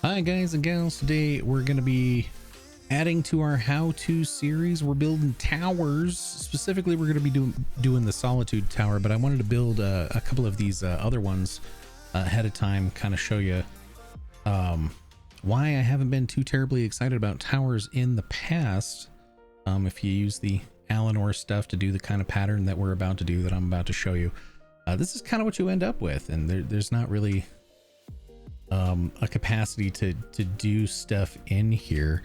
Hi guys and gals, today we're going to be adding to our how-to series. We're building towers. Specifically, we're going to be doing the Solitude Tower, but I wanted to build a couple of these other ones ahead of time, kind of show you why I haven't been too terribly excited about towers in the past. If you use the Alanor stuff to do the kind of pattern that we're about to do, that I'm about to show you, this is kind of what you end up with, and there's not really a capacity to do stuff in here.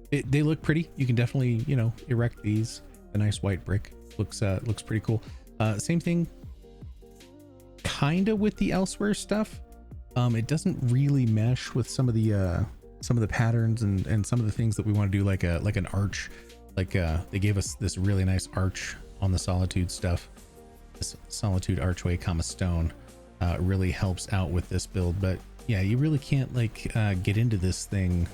They look pretty. You can definitely, you know, erect these. A nice white brick looks pretty cool. Same thing kind of with the elsewhere stuff. It doesn't really mesh with some of the patterns and some of the things that we want to do, like an arch. Like they gave us this really nice arch on the Solitude stuff, this Solitude archway comma stone. Really helps out with this build. But yeah, you really can't like get into this thing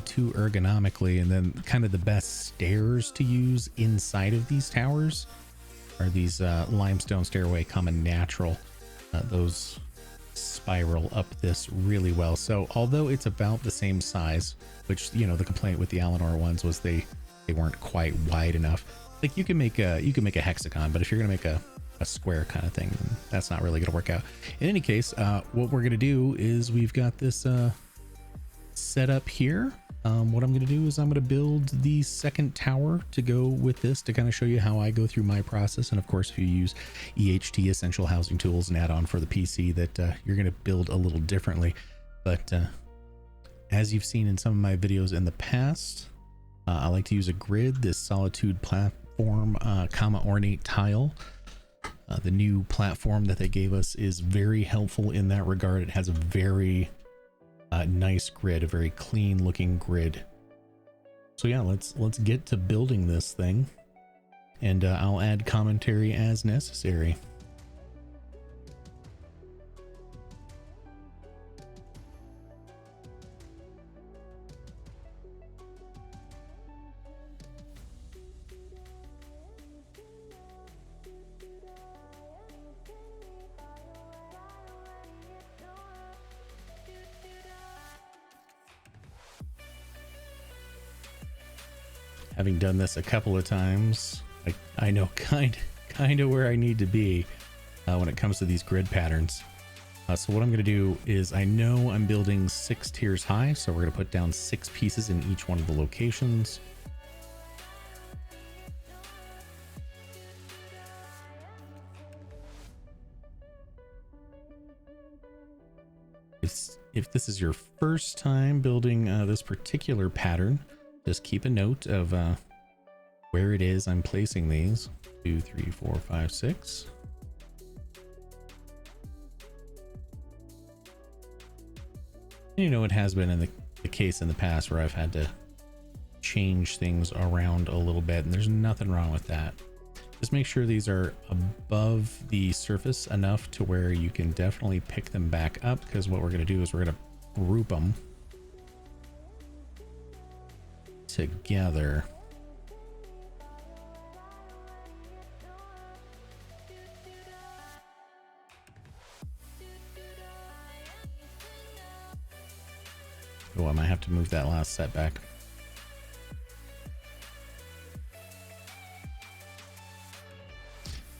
too ergonomically. And then kind of the best stairs to use inside of these towers are these limestone stairway common natural. Those spiral up this really well. So although it's about the same size, which, you know, the complaint with the Alanor ones was they weren't quite wide enough. Like you can make a hexagon, but if you're gonna make a square kind of thing, that's not really going to work out. In any case, what we're going to do is we've got this set up here. What I'm going to do is I'm going to build the second tower to go with this, to kind of show you how I go through my process. And of course, if you use EHT Essential Housing Tools, an add-on for the PC, that you're going to build a little differently. But as you've seen in some of my videos in the past, I like to use a grid, this Solitude platform comma ornate tile. The new platform that they gave us is very helpful in that regard. It has a very nice grid, a very clean looking grid. So yeah, let's get to building this thing, and I'll add commentary as necessary. Having done this a couple of times, I know kind of where I need to be when it comes to these grid patterns. So what I'm going to do is, I know I'm building 6 tiers high, so we're going to put down 6 pieces in each one of the locations. If this is your first time building this particular pattern, just keep a note of where it is I'm placing these. 2, 3, 4, 5, 6. You know, it has been in the case in the past where I've had to change things around a little bit, and there's nothing wrong with that. Just make sure these are above the surface enough to where you can definitely pick them back up, because what we're going to do is we're going to group them together. Oh, I might have to move that last setback.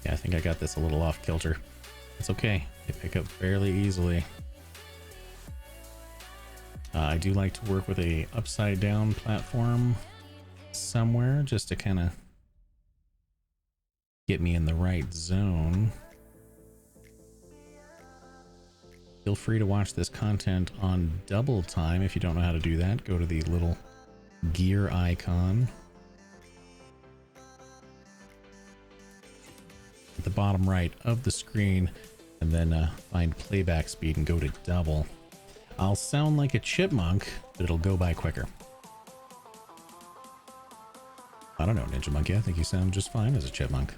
Yeah, I think I got this a little off kilter. It's okay. They pick up fairly easily. I do like to work with a upside down platform somewhere, just to kind of get me in the right zone. Feel free to watch this content on double time. If you don't know how to do that, go to the little gear icon at the bottom right of the screen, and then find playback speed and go to double. I'll sound like a chipmunk, but it'll go by quicker. I don't know, Ninja Monkey. I think you sound just fine as a chipmunk.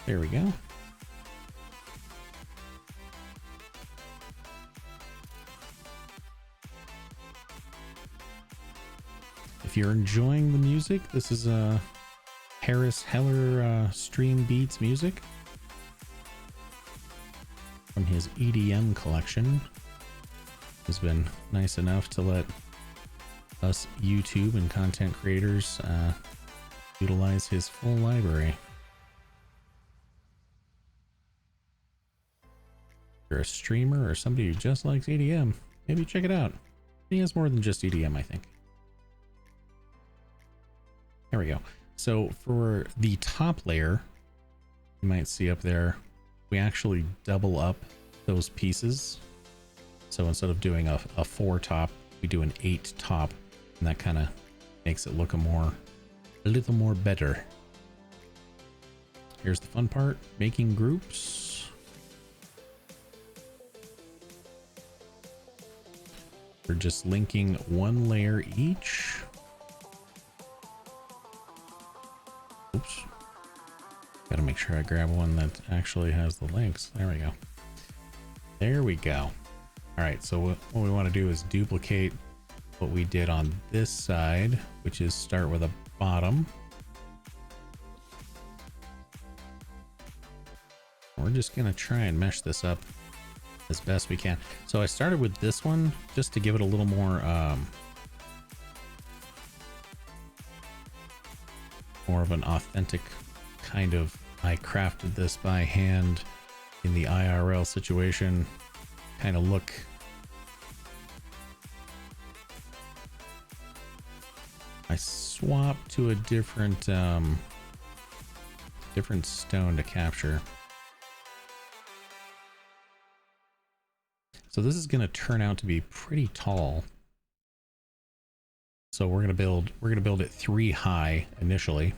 There we go. If you're enjoying the music, this is Harris Heller Stream Beats music. from his EDM collection. Has been nice enough to let us YouTube and content creators utilize his full library. If you're a streamer or somebody who just likes EDM, maybe check it out. He has more than just EDM, I think. There we go. So for the top layer, you might see up there, we actually double up those pieces. So instead of doing a 4 top, we do an 8 top, and that kind of makes it look a little more better. Here's the fun part, making groups. We're just linking one layer each. Oops. Gotta make sure I grab one that actually has the links. There we go. There we go. All right, so what we want to do is duplicate what we did on this side, which is start with a bottom. We're just gonna try and mesh this up as best we can. So I started with this one just to give it a little more of an authentic kind of, I crafted this by hand in the IRL situation kind of look. I swapped to a different stone to capture. So this is going to turn out to be pretty tall. So we're going to build it 3 high initially.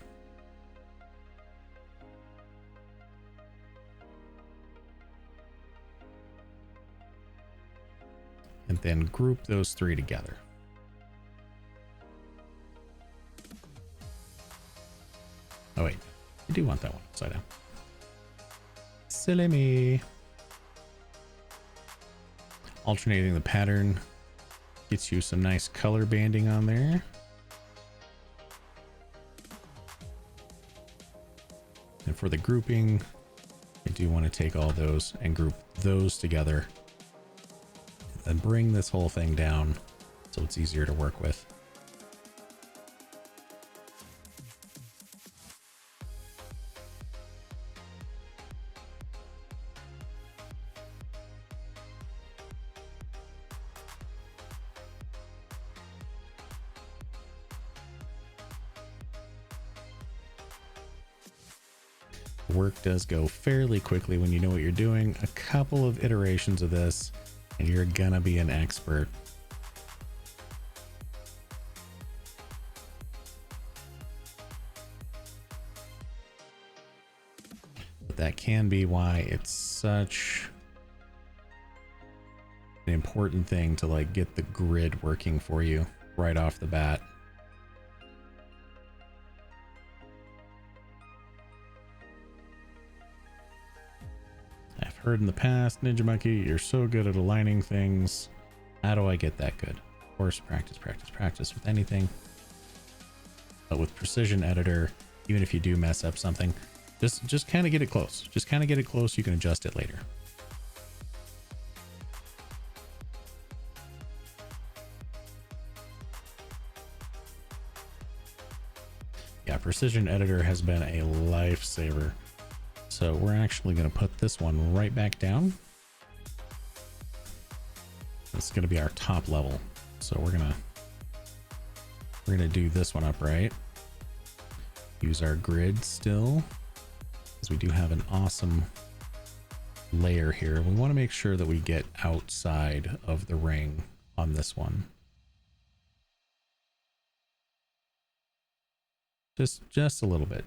And then group those 3 together. Oh wait, I do want that one upside down. Silly me. Alternating the pattern gets you some nice color banding on there. And for the grouping, I do want to take all those and group those together and bring this whole thing down so it's easier to work with. Work does go fairly quickly when you know what you're doing. A couple of iterations of this and you're gonna be an expert. But that can be why it's such an important thing to like get the grid working for you right off the bat. Heard in the past, Ninja Monkey, you're so good at aligning things. How do I get that good? Of course, practice, practice, practice with anything. But with Precision Editor, even if you do mess up something, just kind of get it close. Just kind of get it close. You can adjust it later. Yeah, Precision Editor has been a lifesaver. So we're actually going to put this one right back down. This is going to be our top level. So we're going to do this one upright. Use our grid still, because we do have an awesome layer here. We want to make sure that we get outside of the ring on this one. Just a little bit.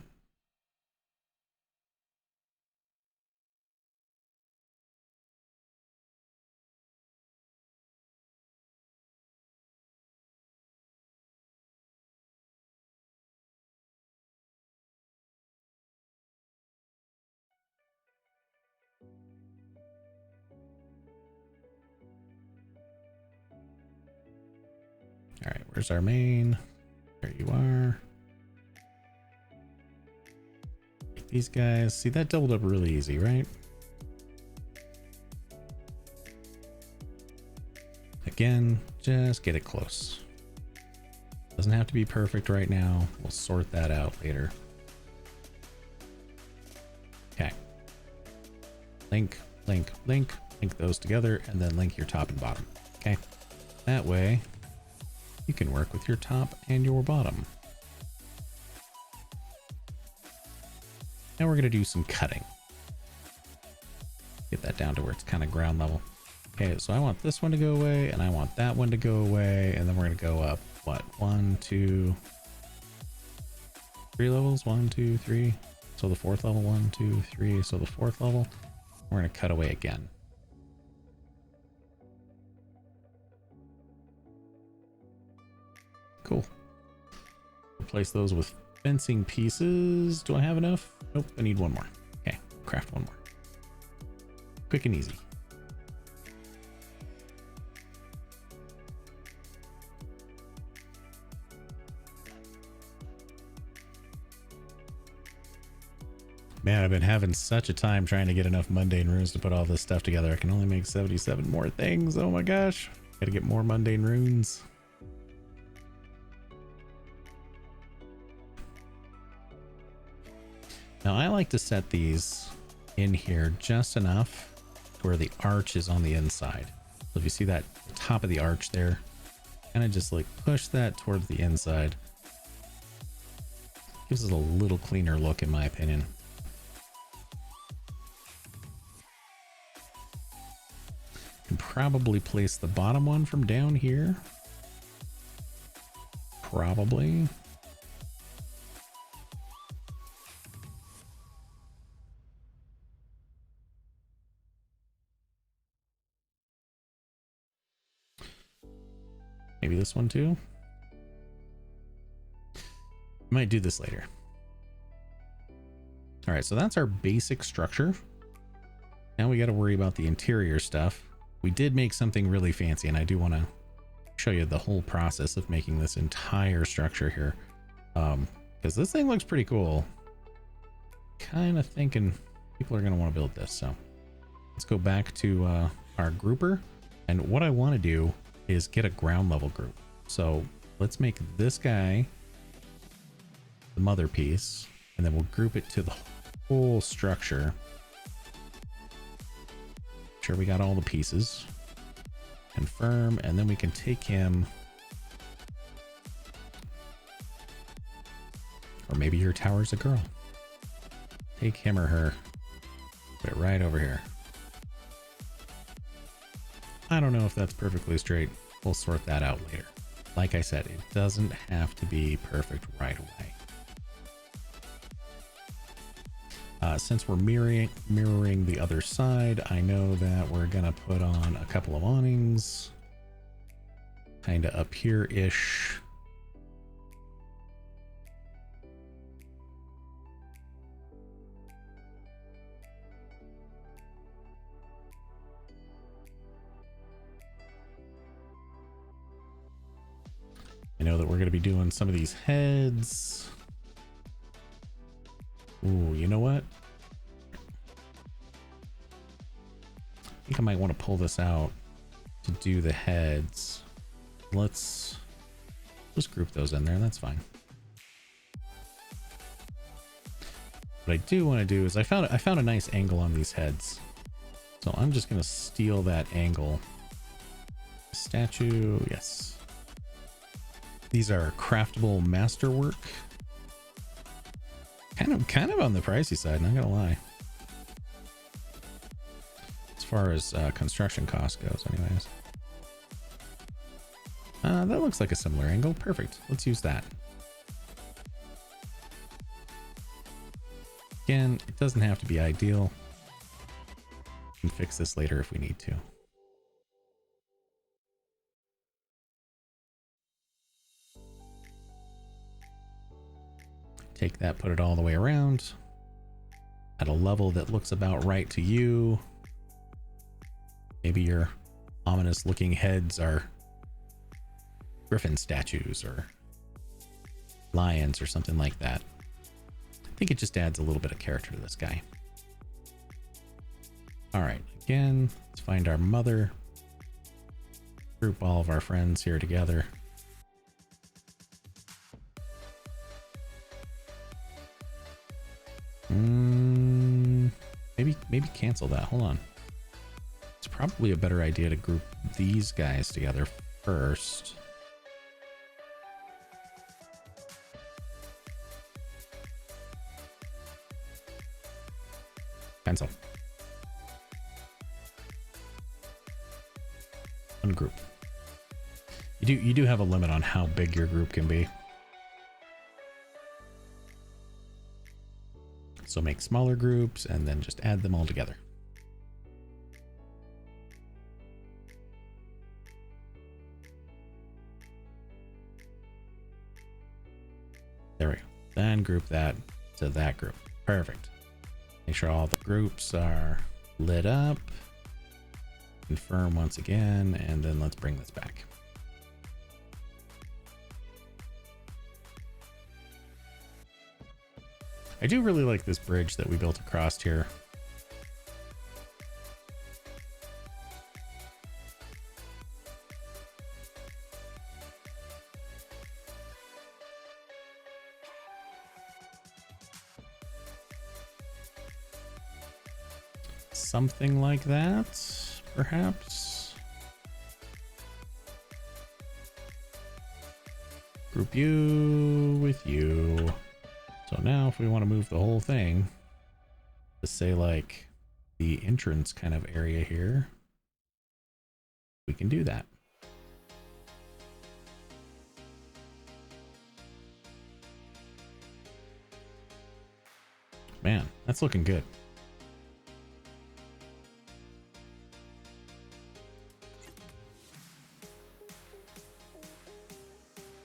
All right, where's our main? There you are. These guys, see that doubled up really easy, right? again, just get it close. Doesn't have to be perfect right now. We'll sort that out later. Okay. Link, link, link, link those together, and then link your top and bottom. Okay. That way you can work with your top and your bottom. Now we're going to do some cutting. Get that down to where it's kind of ground level. Okay, so I want this one to go away, and I want that one to go away, and then we're going to go up, what, 1, 2, 3 levels? 1, 2, 3. So the fourth level, 1, 2, 3. So the fourth level, we're going to cut away again. Cool. Replace those with fencing pieces. Do I have enough? Nope, I need one more. Okay, craft one more. Quick and easy. Man, I've been having such a time trying to get enough mundane runes to put all this stuff together. I can only make 77 more things. Oh my gosh. Gotta get more mundane runes. Now I like to set these in here just enough to where the arch is on the inside. So if you see that top of the arch there, kind of just like push that towards the inside. Gives it a little cleaner look in my opinion. Can probably place the bottom one from down here. Probably. Maybe this one too. Might do this later. All right, so that's our basic structure. Now we got to worry about the interior stuff. We did make something really fancy, and I do want to show you the whole process of making this entire structure here. Because this thing looks pretty cool. Kind of thinking people are going to want to build this. So let's go back to our grouper. And what I want to do is get a ground level group. So let's make this guy the mother piece, and then we'll group it to the whole structure. Sure, we got all the pieces. Confirm, and then we can take him, or maybe your tower's a girl. Take him or her, put it right over here. I don't know if that's perfectly straight. We'll sort that out later. Like I said, it doesn't have to be perfect right away. Since we're mirroring the other side, I know that we're gonna put on a couple of awnings kind of up here-ish. I know that we're going to be doing some of these heads. Ooh, you know what? I think I might want to pull this out to do the heads. Let's just group those in there. That's fine. What I do want to do is I found a nice angle on these heads. So I'm just going to steal that angle. Statue, yes. These are craftable masterwork. Kind of on the pricey side, not gonna lie. As far as construction cost goes, anyways. That looks like a similar angle. Perfect. Let's use that. Again, it doesn't have to be ideal. We can fix this later if we need to. Take that, put it all the way around at a level that looks about right to you. Maybe your ominous looking heads are griffin statues or lions or something like that. I think it just adds a little bit of character to this guy. All right, again, let's find our mother. group all of our friends here together. Maybe cancel that. Hold on. It's probably a better idea to group these guys together first. Cancel. Ungroup. You do have a limit on how big your group can be. So make smaller groups and then just add them all together. There we go. Then group that to that group. Perfect. Make sure all the groups are lit up. Confirm once again, and then let's bring this back. I do really like this bridge that we built across here. Something like that, perhaps. Group you with you. So now if we want to move the whole thing to say like the entrance kind of area here, we can do that. Man, that's looking good.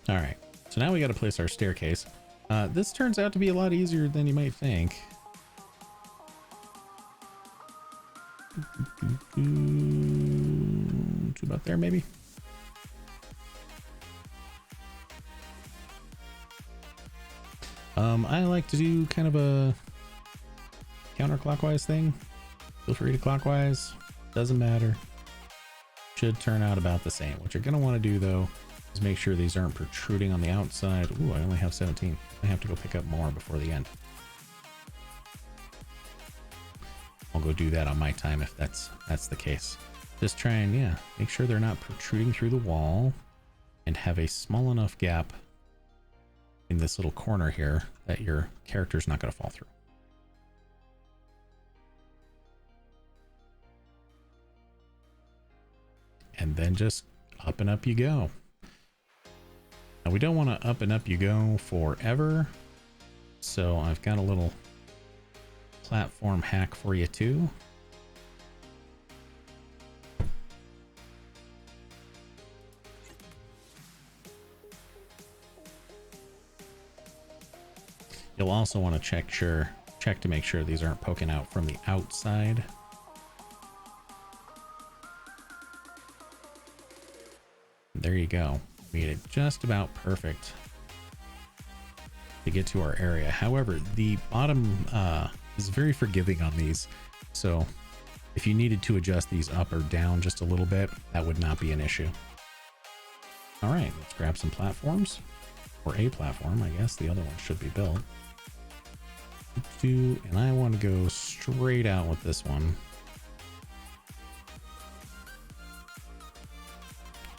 All right, so now we got to place our staircase. This turns out to be a lot easier than you might think. To about there, maybe. I like to do kind of a counterclockwise thing. Feel free to clockwise, doesn't matter. Should turn out about the same. What you're gonna want to do though is make sure these aren't protruding on the outside. Ooh, I only have 17. I have to go pick up more before the end. I'll go do that on my time if that's the case. Just try and, yeah, make sure they're not protruding through the wall and have a small enough gap in this little corner here that your character's not going to fall through. And then just up and up you go. Now we don't want to up and up you go forever. So I've got a little platform hack for you too. You'll also want to check to make sure these aren't poking out from the outside. There you go. Made it just about perfect to get to our area. However, the bottom is very forgiving on these. So if you needed to adjust these up or down just a little bit, that would not be an issue. All right, let's grab some platforms, or a platform. I guess the other one should be built. And I want to go straight out with this one.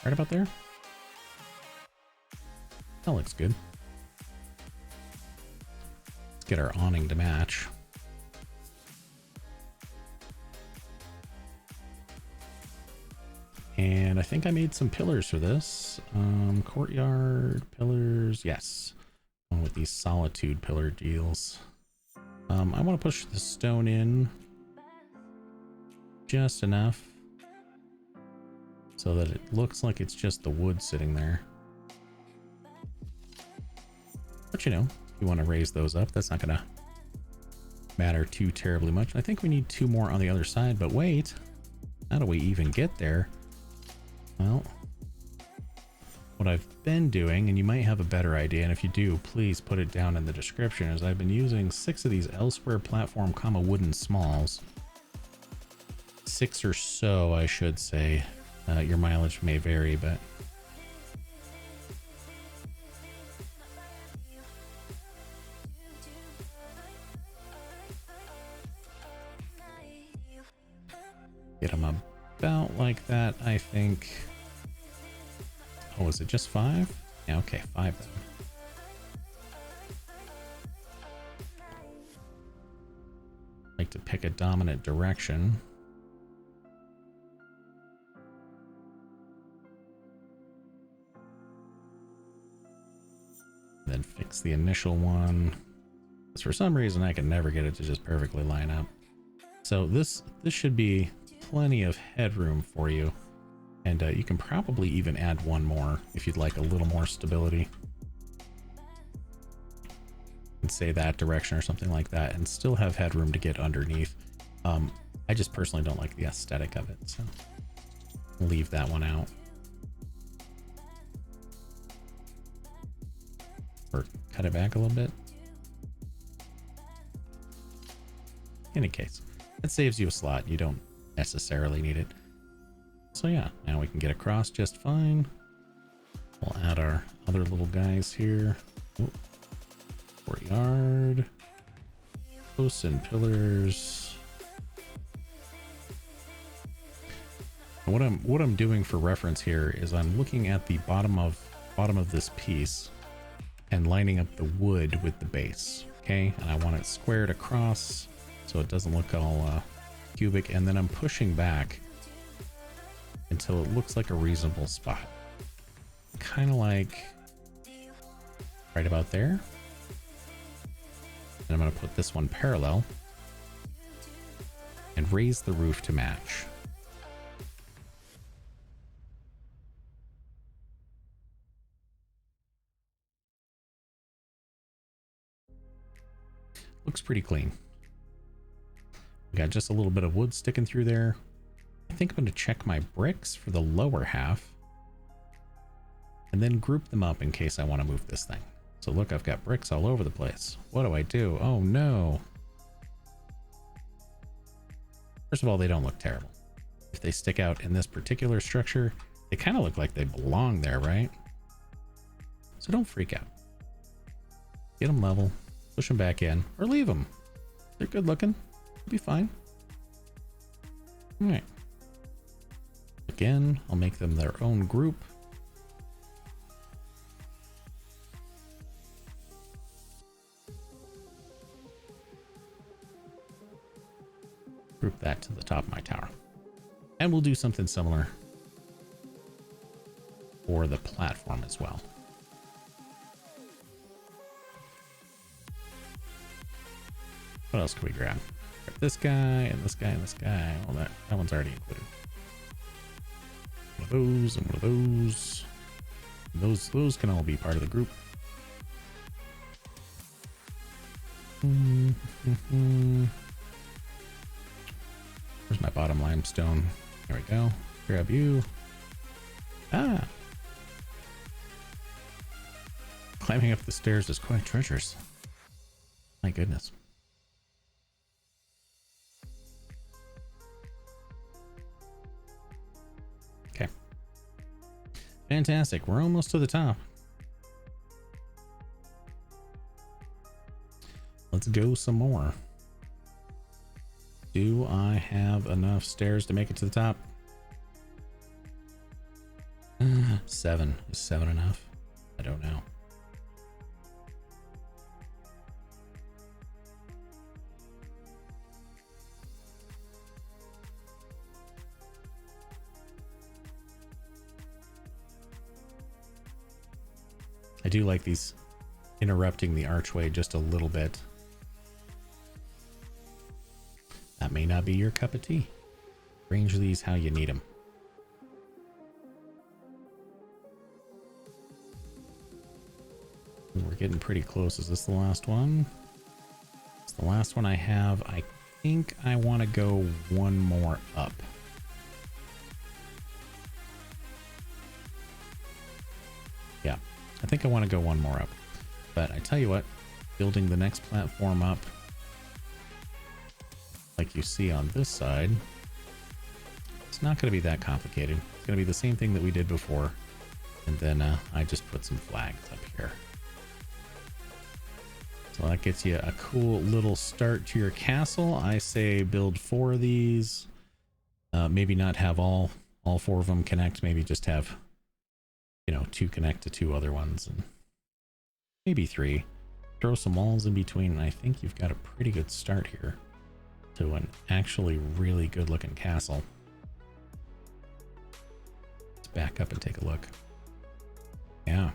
Right about there. That looks good. Let's get our awning to match. And I think I made some pillars for this. Courtyard pillars, yes. Going with these solitude pillar deals. I want to push the stone in just enough so that it looks like it's just the wood sitting there. But you know, if you want to raise those up, that's not gonna matter too terribly much. I think we need 2 more on the other side, but wait, how do we even get there? Well, what I've been doing, and you might have a better idea, and if you do, please put it down in the description, is I've been using 6 of these elsewhere platform wooden smalls. 6 or so, I should say. Your mileage may vary, but get them about like that, I think. Oh, is it just 5? Yeah, okay, 5 then. Like to pick a dominant direction. Then fix the initial one. Because for some reason I can never get it to just perfectly line up. So this should be plenty of headroom for you. And you can probably even add one more if you'd like a little more stability. And say that direction or something like that, and still have headroom to get underneath. I just personally don't like the aesthetic of it, so leave that one out. Or cut it back a little bit. In any case, it saves you a slot. You don't necessarily need it. So yeah, now we can get across just fine. We'll add our other little guys here. Oh, courtyard. Posts and pillars. And what I'm doing for reference here is I'm looking at the bottom of this piece and lining up the wood with the base. Okay, and I want it squared across so it doesn't look all cubic, and then I'm pushing back until it looks like a reasonable spot. Kind of like right about there. And I'm going to put this one parallel and raise the roof to match. Looks pretty clean. We got just a little bit of wood sticking through there. I think I'm going to check my bricks for the lower half and then group them up in case I want to move this thing. So look, I've got bricks all over the place. What do I do? Oh no. First of all, they don't look terrible. If they stick out in this particular structure, they kind of look like they belong there, right? So don't freak out. Get them level, push them back in, or leave them. They're good looking. They'll be fine. All right. Again, I'll make them their own group. Group that to the top of my tower. And we'll do something similar for the platform as well. What else can we grab? Grab this guy and this guy and this guy. Well, that one's already included. One of those and one of those. And those can all be part of the group. Where's my bottom limestone? There we go. Grab you. Ah! Climbing up the stairs is quite treacherous. My goodness. Okay. Fantastic. We're almost to the top. Let's go some more. Do I have enough stairs to make it to the top? 7. Is 7 enough? I don't know. I do like these interrupting the archway just a little bit. That may not be your cup of tea. Arrange these how you need them. We're getting pretty close. Is this the last one? It's the last one I have. I think I want to go one more up. Yeah, I think I want to go one more up. But I tell you what, building the next platform up, like you see on this side, It's not going to be that complicated. It's going to be the same thing that we did before. And then I just put some flags up here. So that gets you a cool little start to your castle. I say build 4 of these. Maybe not have all 4 of them connect. Maybe just have, you know, 2 connect to 2 other ones, and maybe 3. Throw some walls in between, and I think you've got a pretty good start here to an actually really good looking castle. Let's back up and take a look. Yeah,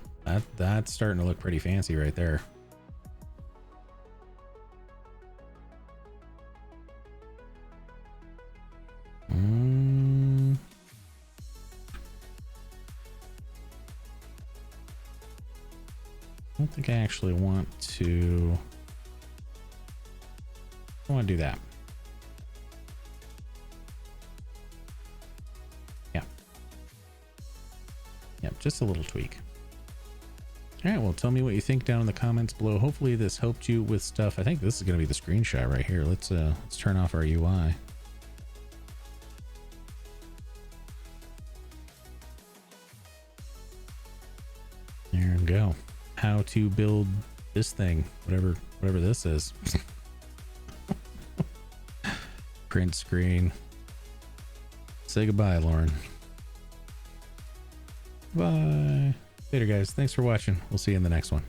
that's starting to look pretty fancy right there. I don't think I actually want to. I want to do that. Yeah. Yep, just a little tweak. All right, well, tell me what you think down in the comments below. Hopefully this helped you with stuff. I think this is going to be the screenshot right here. Let's turn off our UI. There we go. How to build this thing, whatever this is. Print screen. Say goodbye, Lauren. Bye. Later, guys. Thanks for watching. We'll see you in the next one.